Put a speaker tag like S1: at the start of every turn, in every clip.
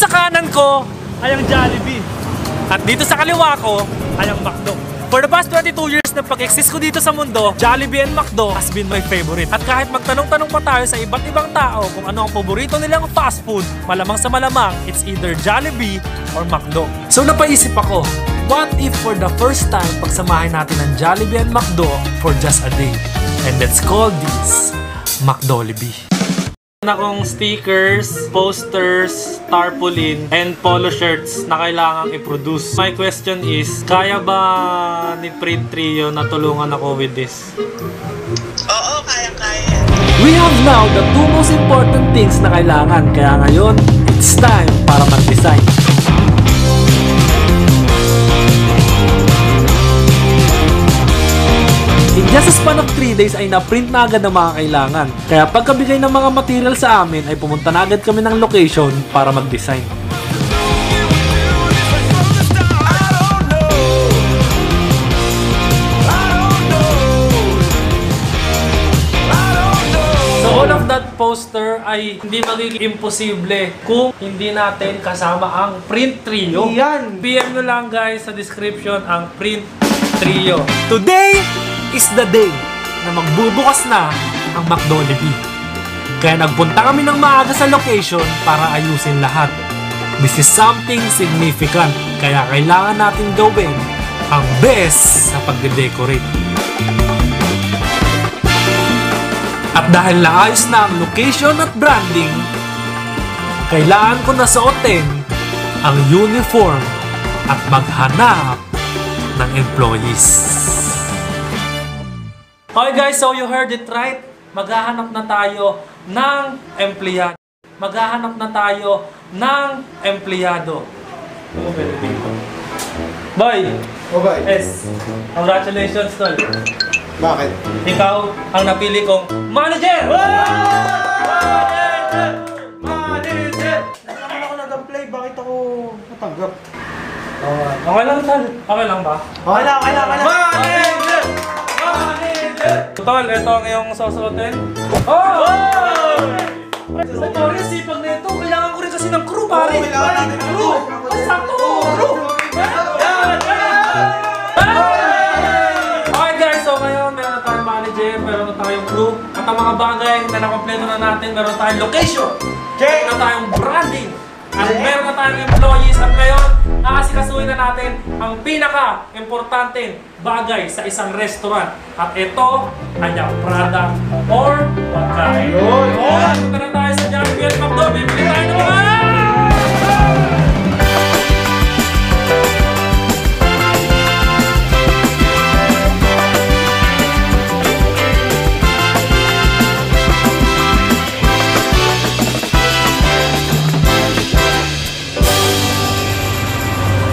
S1: sa kanan ko ay ang Jollibee. At dito sa kaliwa ko ay ang McDo. For the past 22 years na pag-exist ko dito sa mundo, Jollibee and McDo has been my favorite. At kahit magtanong-tanong pa tayo sa iba't ibang tao kung ano ang paborito nilang fast food, malamang sa malamang, it's either Jollibee or McDo. So napaisip ako, what if for the first time pagsamahin natin ang Jollibee and McDo for just a day? And let's call this McDollibee. Akong stickers, posters, tarpaulin, and polo shirts na kailangang i-produce. My question is, kaya ba ni Print Trio na tulungan ako with this?
S2: Oo, kaya-kaya.
S1: We have now the two most important things na kailangan. Kaya ngayon, it's time para mag-design. In just a span of 3 days ay na-print na agad ang mga kailangan. Kaya pagkabigay ng mga material sa amin ay pumunta na agad kami ng location para mag-design. So all of that poster ay hindi magiging imposible kung hindi natin kasama ang Print Trio.
S3: Yan!
S1: PM nyo lang guys sa description ang Print Trio. Today is the day na magbubukas na ang McDollibee. Kaya nagpunta kami ng maaga sa location para ayusin lahat. This is something significant, kaya kailangan natin gawin ang best sa pagde-decorate. At dahil naayos na ang location at branding, kailangan ko na suotin ang uniform at maghanap ng employees. Okay guys, so you heard it right. Maghahanap na tayo ng empleyado. Maghahanap na tayo ng empleyado. Boy!
S3: O ba?
S1: Yes. Congratulations, tol.
S3: Bakit?
S1: Ikaw ang napili kong manager! Manager! Manager!
S3: Naman ako nag-apply, bakit ako natanggap?
S1: Okay lang, tol. Okay lang ba?
S3: Okay lang.
S1: Manager! Tol, ito ang iyong susuotin. Oh! Sorry, sipag na ito. Kailangan ko rin kasi ng crew, pare.
S3: Kailangan natin ng crew.
S1: Ay, sakto! Crew! Okay guys, so ngayon meron na tayong manager, meron na tayong crew. At ang mga bagay na nakompleto na natin, meron na tayong location. Meron na tayong branding. At meron na tayong employees. At ngayon, nakasikasuhin na natin ang pinaka-importante bagay sa isang restaurant. At ito ay ang product or pagkain. Punta na tayo sa Jollibee at McDo. Bibili tayo ng mga...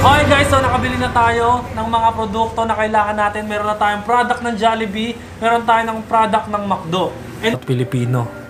S1: Okay guys, so nakabili na tayo ng mga produkto na kailangan natin. Meron na tayong product ng Jollibee, meron tayo ng product ng McDo. And Pilipino.